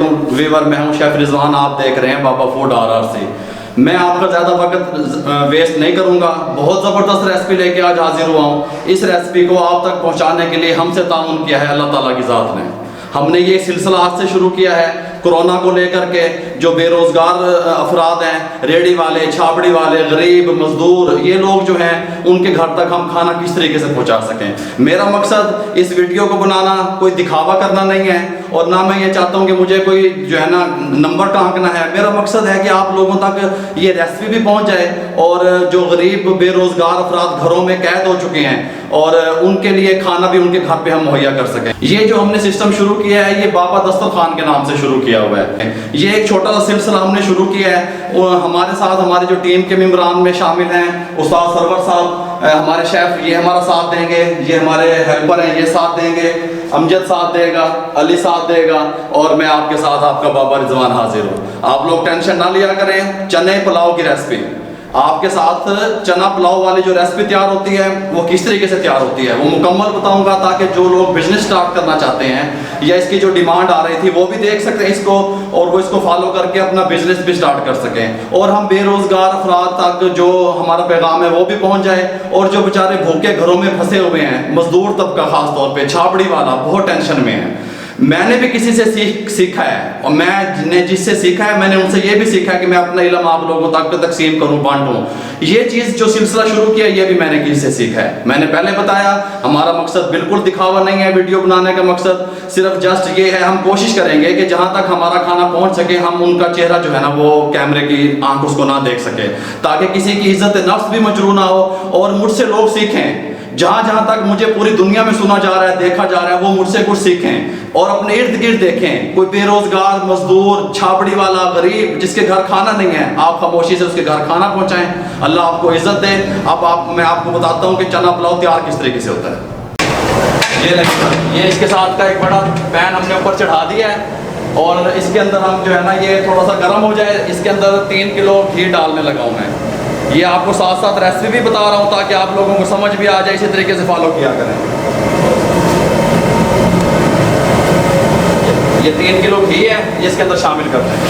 वालेकुम वीवर, मैं हूं शेफ रिजवान। आप देख रहे हैं बाबा फूड RRC। मैं आपका ज़्यादा वक्त वेस्ट नहीं करूंगा। बहुत ज़बरदस्त रेसिपी लेके आज हाजिर हुआ हूं। इस रेसिपी को आप तक पहुंचाने के लिए हमसे ताउन किया है अल्लाह ताला की ज़ात ने। हमने ये सिलसिला आज से शुरू किया है कोरोना को लेकर के। जो बेरोज़गार अफराद हैं, रेडी वाले, छाबड़ी वाले, गरीब, मजदूर, ये लोग जो हैं उनके घर तक हम खाना किस तरीके से पहुंचा सकें। मेरा मकसद इस वीडियो को बनाना कोई दिखावा करना नहीं है, और ना मैं ये चाहता हूँ कि मुझे कोई जो है ना नंबर टांकना है। मेरा मकसद है कि आप लोगों तक ये रेसिपी भी पहुँच जाए, और जो गरीब बेरोज़गार अफराद घरों में कैद हो चुके हैं और उनके लिए खाना भी उनके घर पे हम मुहैया कर सकें। ये जो हमने सिस्टम शुरू किया है, ये बाबा दस्तरखान के नाम से शुरू किया हुआ है। ये एक छोटा सा सिलसिला हमने शुरू किया है। हमारे साथ हमारी जो टीम के मेंबरान में शामिल हैं, उस्ताद सरवर साहब, हमारे शेफ, ये हमारा साथ देंगे। ये हमारे हेल्पर हैं, ये साथ देंगे। अमजद साथ देगा, अली साथ देगा, और मैं आपके साथ आपका बाबा रिजवान हाजिर हूँ। आप लोग टेंशन ना लिया करें। चने पुलाव की रेसिपी आपके साथ, चना पुलाव वाली जो रेसिपी तैयार होती है वो किस तरीके से तैयार होती है वो मुकम्मल बताऊंगा, ताकि जो लोग बिजनेस स्टार्ट करना चाहते हैं या इसकी जो डिमांड आ रही थी वो भी देख सकते हैं इसको, और वो इसको फॉलो करके अपना बिजनेस भी स्टार्ट कर सकें, और हम बेरोजगार अफराद तक जो हमारा पैगाम है वो भी पहुंच जाए। और जो बेचारे भूखे घरों में फंसे हुए हैं, मजदूर तबका खास तौर पर, छाबड़ी वाला बहुत टेंशन में है। मैंने भी किसी से सीखा है, और मैंने जिससे सीखा है मैंने उनसे ये भी सीखा है कि मैं अपना इल्म आप लोगों तक तकसीम करूं, बांटूं। ये चीज़ जो सिलसिला शुरू किया, ये भी मैंने किसी से सीखा है। मैंने पहले बताया हमारा मकसद बिल्कुल दिखावा नहीं है। वीडियो बनाने का मकसद सिर्फ जस्ट ये है, हम कोशिश करेंगे कि जहाँ तक हमारा खाना पहुँच सके, हम उनका चेहरा जो है ना वो कैमरे की आंख उसको ना देख सके, ताकि किसी की इज्जत नफ्स भी मजरू ना हो, और मुझसे लोग सीखें। जहाँ जहाँ तक मुझे पूरी दुनिया में सुना जा रहा है, देखा जा रहा है, वो मुझसे कुछ सीखें और अपने इर्द गिर्द देखें। कोई बेरोजगार, मजदूर, छाबड़ी वाला, गरीब जिसके घर खाना नहीं है, आप खामोशी से उसके घर खाना पहुंचाएं। अल्लाह आपको इज्जत दे। अब मैं आपको बताता हूँ कि चना पुलाव तैयार किस तरीके से होता है। ये इसके साथ का एक बड़ा पैन हमने ऊपर चढ़ा दिया है, और इसके अंदर हम जो है ना ये थोड़ा सा गर्म हो जाए, इसके अंदर 3 किलो घी डालने लगा हूँ मैं। ये आपको साथ साथ रेसिपी भी बता रहा हूँ ताकि आप लोगों को समझ भी आ जाए, इसी तरीके से फॉलो किया करें। ये 3 किलो घी है, ये इसके अंदर शामिल करते हैं।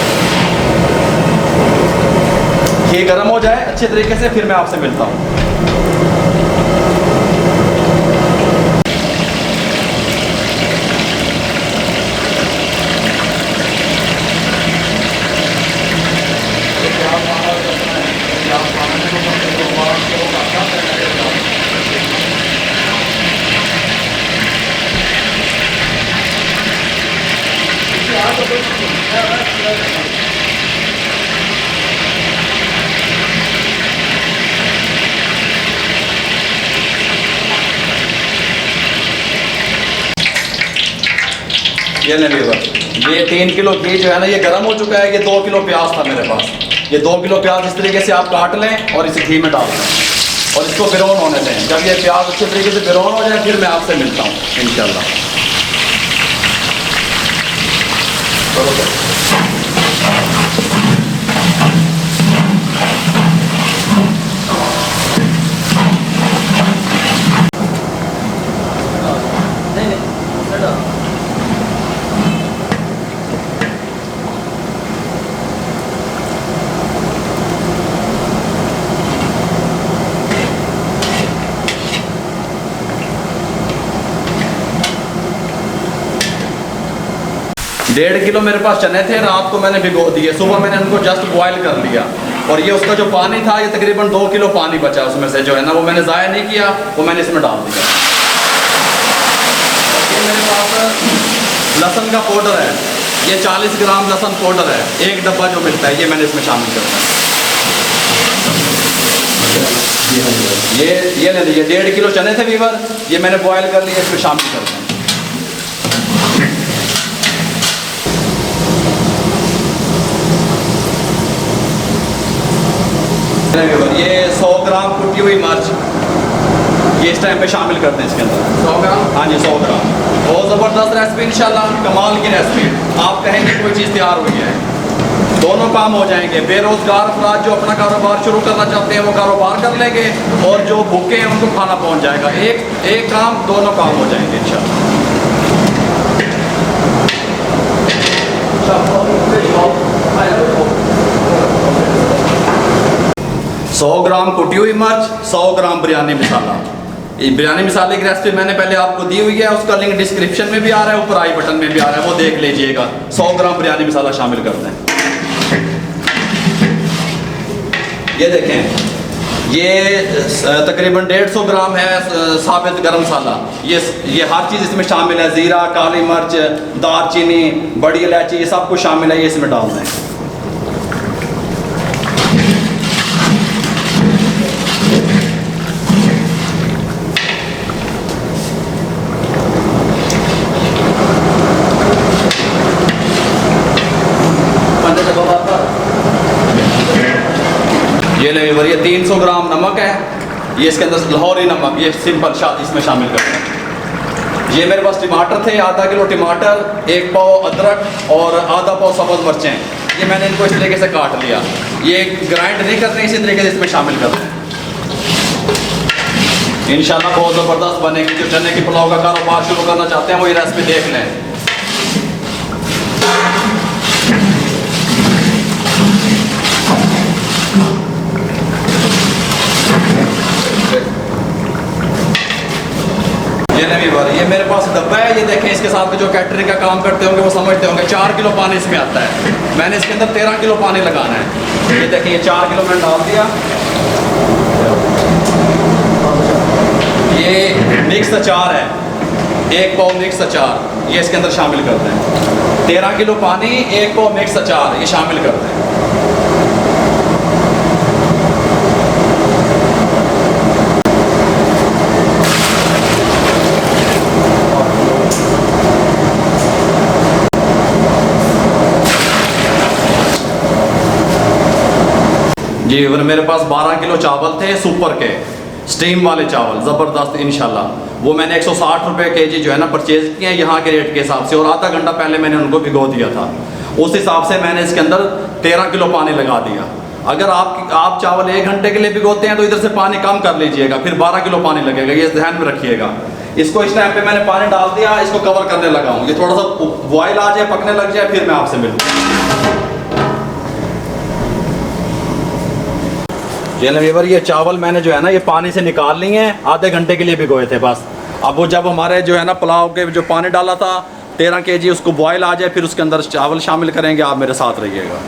घी गर्म हो जाए अच्छे तरीके से, फिर मैं आपसे मिलता हूँ। ये ले लीजिए, ये 3 किलो घी जो है ना ये गर्म हो चुका है। ये 2 किलो प्याज था मेरे पास। ये 2 किलो प्याज इस तरीके से आप काट लें और इसे घी में डाल दें और इसको ब्राउन होने दें। जब ये प्याज अच्छे तरीके से ब्राउन हो जाए फिर मैं आपसे मिलता हूँ इंशाल्लाह। डेढ़ किलो मेरे पास चने थे, रात को मैंने भिगो दिए, सुबह मैंने उनको जस्ट बॉयल कर लिया, और ये उसका जो पानी था ये तकरीबन 2 किलो पानी बचा उसमें से जो है ना वो मैंने ज़ाया नहीं किया, वो मैंने इसमें डाल दिया। ये मेरे पास लहसुन का पाउडर है, ये 40 ग्राम लहसुन पाउडर है, एक डब्बा जो मिलता है ये मैंने इसमें शामिल करता है। ये ले लीजिए, 1.5 किलो चने थे वीवर, ये मैंने बॉयल कर लिया, इसमें शामिल करते हैं। ये 100 ग्राम कुटी हुई मिर्च ये इस टाइम पे शामिल करते हैं इसके अंदर। 100 ग्राम? हाँ जी, 100 ग्राम। बहुत ज़बरदस्त रेसिपी इंशाल्लाह, कमाल की रेसिपी। आप कहेंगे कोई चीज़ तैयार हुई है। दोनों काम हो जाएंगे। बेरोजगार अफराद जो अपना कारोबार शुरू करना चाहते हैं वो कारोबार कर लेंगे, और जो भूखे हैं उनको खाना पहुंच जाएगा। एक काम, दोनों काम हो जाएंगे इंशाल्लाह। 100 ग्राम कुटी हुई मिर्च, 100 ग्राम बिरयानी मसाला। ये बिरयानी मसाले की रेसिपी मैंने पहले आपको दी हुई है, उसका लिंक डिस्क्रिप्शन में भी आ रहा है, ऊपर आई बटन में भी आ रहा है, वो देख लीजिएगा। 100 ग्राम बिरयानी मसाला शामिल कर दें। ये देखें, ये तकरीबन 150 ग्राम है साबित गरम मसाला। ये हर चीज़ इसमें शामिल है, ज़ीरा, काली मिर्च, दालचीनी, बड़ी इलायची, ये सब कुछ शामिल है, ये इसमें डाल दें। ये ले ये 300 ग्राम नमक है, ये इसके अंदर लाहौरी नमक, ये सिंपल इसमें शामिल करते हैं। ये मेरे पास टमाटर थे, आधा किलो टमाटर, 1 पाव अदरक और आधा पाव सब्ज़ मिर्चें, ये मैंने इनको इस तरीके से काट लिया। ये ग्राइंड नहीं करते, इसी तरीके से इसमें शामिल करते हैं। इंशाल्लाह बहुत ज़बरदस्त बनेगी। जो चने की पुलाव का कारोबार शुरू करना चाहते हैं वो ये रेसिपी देख लें। ये मेरे पास डब्बा है, ये देखें, इसके साथ जो कैटरिंग का काम करते होंगे वो समझते होंगे 4 किलो पानी इसमें आता है। मैंने इसके अंदर 13 किलो पानी लगाना है। ये देखें, ये 4 किलो मैंने डाल दिया। ये मिक्स अचार है, 1 पाव मिक्स अचार, ये इसके अंदर शामिल करते हैं। 13 किलो पानी, 1 पाव मिक्स अचार, ये शामिल करते हैं। जी मेरे पास 12 किलो चावल थे सुपर के, स्टीम वाले चावल ज़बरदस्त इंशाल्लाह। वो मैंने 160 रुपये केजी जो है ना परचेज़ किए हैं यहाँ के रेट के हिसाब से, और आधा घंटा पहले मैंने उनको भिगो दिया था। उस हिसाब से मैंने इसके अंदर 13 किलो पानी लगा दिया। अगर आप चावल 1 घंटे के लिए भिगोते हैं तो इधर से पानी कम कर लीजिएगा, फिर 12 किलो पानी लगेगा, ये ध्यान में रखिएगा। इसको इस टाइम पे मैंने पानी डाल दिया, इसको कवर करने लगा हूँ। ये थोड़ा सा बॉयल आ जाए, पकने लग जाए, फिर मैं आपसे मिलूँ। ये चावल मैंने जो है ना ये पानी से निकाल लिए हैं, आधे घंटे के लिए भिगोए थे बस। अब वो जब हमारे जो है ना पुलाव के जो पानी डाला था 13 केजी, उसको बॉयल आ जाए, फिर उसके अंदर चावल शामिल करेंगे। आप मेरे साथ रहिएगा।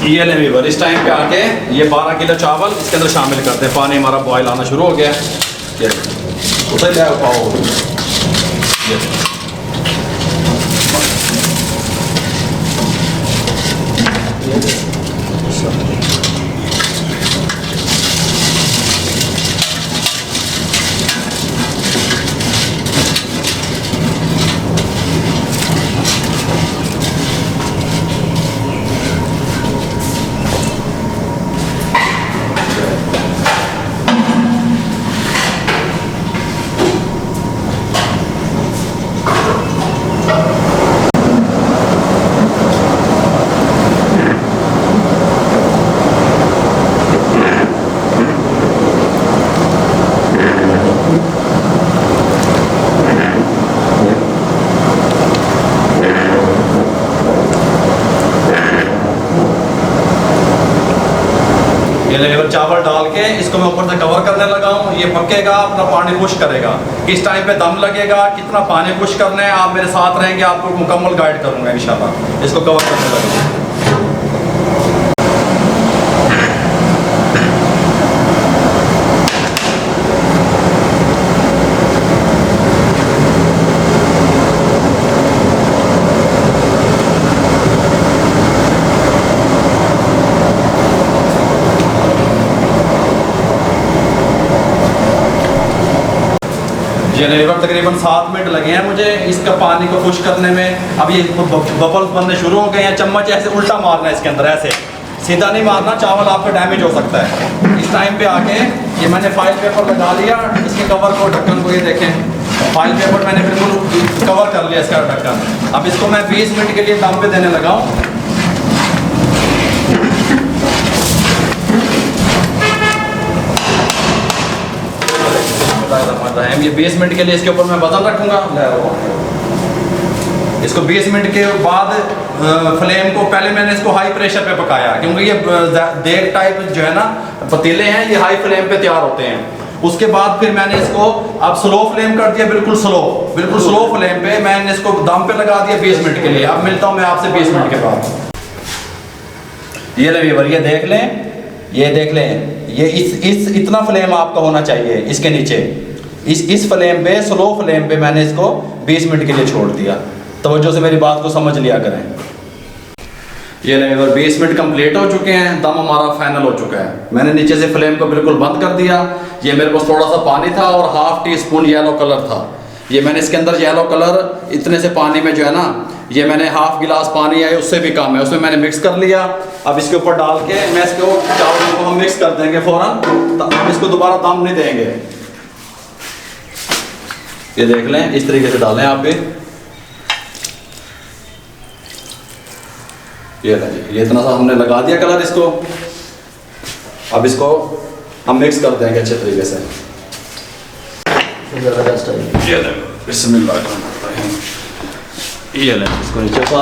ये ले वीवर, इस टाइम पे आके ये 12 किलो चावल इसके अंदर शामिल करते हैं। पानी हमारा बॉयल आना शुरू हो गया है। उसे ले पाओ, चावल डाल के इसको मैं ऊपर से कवर करने लगा हूँ। ये पकेगा, अपना पानी पुश करेगा। किस टाइम पे दम लगेगा, कितना पानी पुश करना है, आप मेरे साथ रहेंगे, आपको मुकम्मल गाइड करूँगा इंशाल्लाह। इसको कवर करने लगा हूँ। ये लेवर तकरीबन 7 मिनट लगे हैं मुझे इसका पानी को खुश करने में। अब ये बबल्स बनने शुरू हो गए हैं। चम्मच ऐसे उल्टा मारना है इसके अंदर, ऐसे सीधा नहीं मारना, चावल आपका डैमेज हो सकता है। इस टाइम पे आके ये मैंने फॉइल पेपर लगा लिया इसके कवर को, ढक्कन को, ये देखें फॉइल पेपर मैंने बिल्कुल कवर कर लिया इसका ढक्कन। अब इसको मैं 20 मिनट के लिए दम पे देने लगा हूँ। ये 20 मिनट के लिए इसके ऊपर मैं वजन रखूंगा। इसको 20 मिनट के बाद फ्लेम को, पहले मैंने इसको हाई प्रेशर पे पकाया क्योंकि ये देग टाइप जो है ना पतीले हैं, ये हाई फ्लेम पे तैयार होते हैं। उसके बाद फिर मैंने इसको अब स्लो फ्लेम कर दिया, बिल्कुल स्लो फ्लेम पे मैंने इसको दम पे लगा दिया 20 मिनट के लिए। अब मिलता हूँ मैं आपसे 20 मिनट के बाद। ये ले व्यूअर, ये देख लें, ये इस इतना फ्लेम आपका होना चाहिए इसके नीचे। इस फ्लेम पे, स्लो फ्लेम पे मैंने इसको 20 मिनट के लिए छोड़ दिया। तवज्जो से मेरी बात को समझ लिया करें। ये ले व्यूअर 20 मिनट कंप्लीट हो चुके हैं, दम हमारा फाइनल हो चुका है। मैंने नीचे से फ्लेम को बिल्कुल बंद कर दिया। ये मेरे पास थोड़ा सा पानी था और ½ टीस्पून येलो कलर था। ये मैंने इसके अंदर येलो कलर इतने से पानी में जो है ना, ये मैंने ½ गिलास पानी है, उससे भी कम है, उसमें मैंने मिक्स कर लिया। अब इसके ऊपर डाल के मैं इसको चावलों को हम मिक्स कर देंगे फ़ौरन, हम इसको दोबारा दम नहीं देंगे। ये देख लें, इस तरीके से डालें आप भी। ये इतना सा हमने लगा दिया कलर इसको। अब इसको हम मिक्स कर देंगे अच्छे तरीके से। ये लें इसको नीचे से,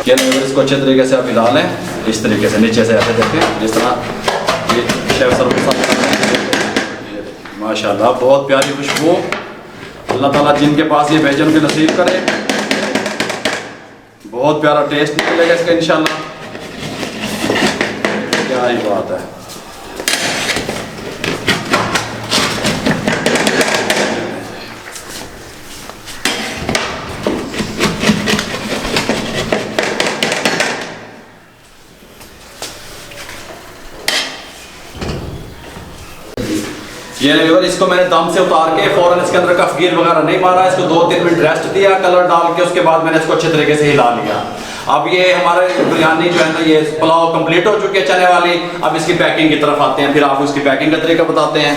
ये इसको अच्छे तरीके से आप हिला लें, इस तरीके से नीचे से ऐसे देखें, जिस तरह ये शेफ सर्व। माशाल्लाह बहुत प्यारी खुशबू। अल्लाह ताला जिनके पास ये भेजे उनके नसीब करे। बहुत प्यारा टेस्ट निकलेगा इसका इंशाल्लाह। क्या ही बात है। ये व्यूअर, इसको मैंने दम से उतार के फौरन इसके अंदर कफगीर वगैरह नहीं मारा, इसको 2-3 मिनट रेस्ट दिया कलर डाल के। उसके बाद मैंने इसको अच्छे तरीके से हिला लिया। अब ये हमारे बिरयानी जो है ना, ये पुलाव कंप्लीट हो चुकी है चने वाली। अब इसकी पैकिंग की तरफ आते हैं, फिर आपको इसकी पैकिंग का तरीका बताते हैं।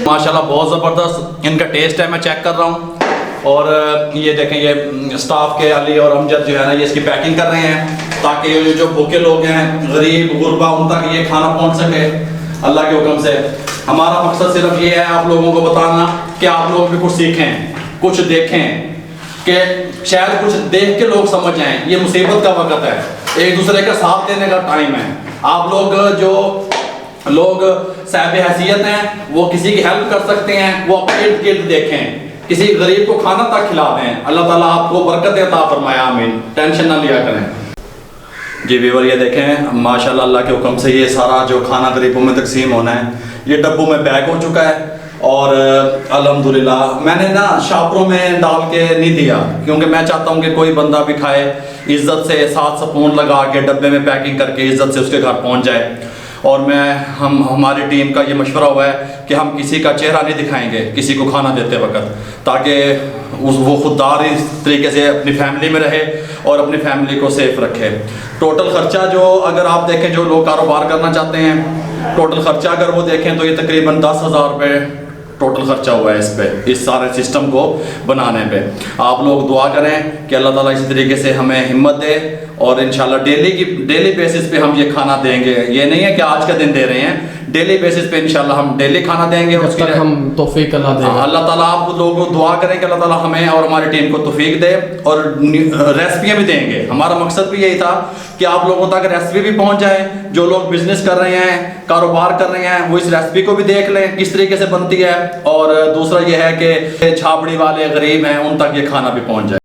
माशाल्लाह बहुत ज़बरदस्त इनका टेस्ट है, मैं चेक कर रहा हूँ। और ये देखें, ये स्टाफ के अली और अमजद जो है ना, ये इसकी पैकिंग कर रहे हैं ताकि जो भूखे लोग हैं, गरीब गुरबा, उन तक ये खाना पहुँच सके अल्लाह के हुक्म से। हमारा मकसद सिर्फ ये है आप लोगों को बताना कि आप लोग भी कुछ सीखें, कुछ देखें, कि शायद कुछ देख के लोग समझ आएँ। ये मुसीबत का वक्त है, एक दूसरे का साथ देने का टाइम है। आप लोग जो लोग साहिब हैसियत हैं वो किसी की हेल्प कर सकते हैं, वो अपने इर्द गिर्द देखें, किसी गरीब को खाना तक खिला दें। अल्लाह ताला आपको बरकत अता फरमाए, आमीन। टेंशन ना लिया करें। जी व्यूअर, ये देखें माशाल्लाह अल्लाह के हुक्म से ये सारा जो खाना गरीबों में तकसीम होना है, ये डब्बों में पैक हो चुका है। और अल्हम्दुलिल्लाह मैंने ना शापरों में डाल के नहीं दिया, क्योंकि मैं चाहता हूँ कि कोई बंदा भी खाए इज़्ज़त से, 7 स्पून लगा के डब्बे में पैकिंग करके इज़्ज़त से उसके घर पहुँच जाए। और हमारी टीम का ये मशवरा हुआ है कि हम किसी का चेहरा नहीं दिखाएंगे किसी को खाना देते वक्त, ताकि वो खुददार इस तरीके से अपनी फैमिली में रहे और अपनी फैमिली को सेफ रखे। टोटल ख़र्चा जो अगर आप देखें, जो लोग कारोबार करना चाहते हैं, टोटल ख़र्चा अगर वो देखें तो ये तकरीबन 10,000 रुपये टोटल ख़र्चा हुआ है इस पे, इस सारे सिस्टम को बनाने पे। आप लोग दुआ करें कि अल्लाह ताला इसी तरीके से हमें हिम्मत दे और इंशाल्लाह डेली बेसिस पे हम ये खाना देंगे। ये नहीं है कि आज का दिन दे रहे हैं, डेली बेसिस पे इंशाल्लाह हम डेली खाना देंगे। उसके लिए हम तौफीक अल्लाह देगा। अल्लाह ताला आप लोगों को दुआ करें कि अल्लाह ताला हमें और हमारी टीम को तौफीक दे, और रेसिपियाँ भी देंगे। हमारा मकसद भी यही था कि आप लोगों तक रेसिपी भी पहुंच जाए। जो लोग बिजनेस कर रहे हैं, कारोबार कर रहे हैं, वो इस रेसिपी को भी देख लें किस तरीके से बनती है। और दूसरा ये है कि छाबड़ी वाले गरीब हैं उन तक ये खाना भी पहुंच जाए।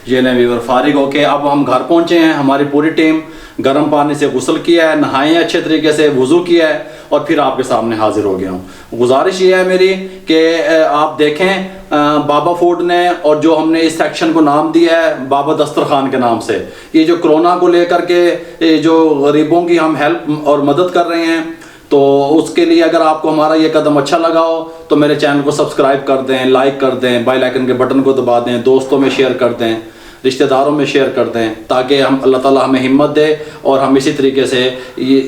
ये नहीं वीवर, फारिग होके अब हम घर पहुंचे हैं। हमारी पूरी टीम गर्म पानी से गुस्ल किया है, नहाए हैं अच्छे तरीके से, वज़ू किया है और फिर आपके सामने हाजिर हो गया हूँ। गुजारिश ये है मेरी कि आप देखें बाबा फूड ने, और जो हमने इस सेक्शन को नाम दिया है बाबा दस्तरखान के नाम से, ये जो कोरोना को लेकर के जो गरीबों की हम हेल्प और मदद कर रहे हैं, तो उसके लिए अगर आपको हमारा ये कदम अच्छा लगा हो तो मेरे चैनल को सब्सक्राइब कर दें, लाइक कर दें, बेल आइकन के बटन को दबा दें, दोस्तों में शेयर कर दें, रिश्तेदारों में शेयर कर दें, ताकि हम अल्लाह ताला हमें हिम्मत दे और हम इसी तरीके से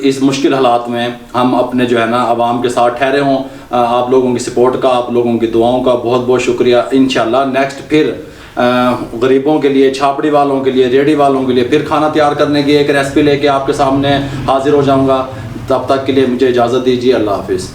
इस मुश्किल हालात में हम अपने जो है ना आवाम के साथ ठहरे हों। आप लोगों की सपोर्ट का, आप लोगों की दुआओं का बहुत बहुत शुक्रिया। इंशाल्लाह नेक्स्ट फिर गरीबों के लिए, छापड़ी वालों के लिए, रेडी वालों के लिए फिर खाना तैयार करने की एक रेसिपी लेके आपके सामने हाजिर हो जाऊँगा। तब तक के लिए मुझे इजाज़त दीजिए। अल्लाह हाफिज़।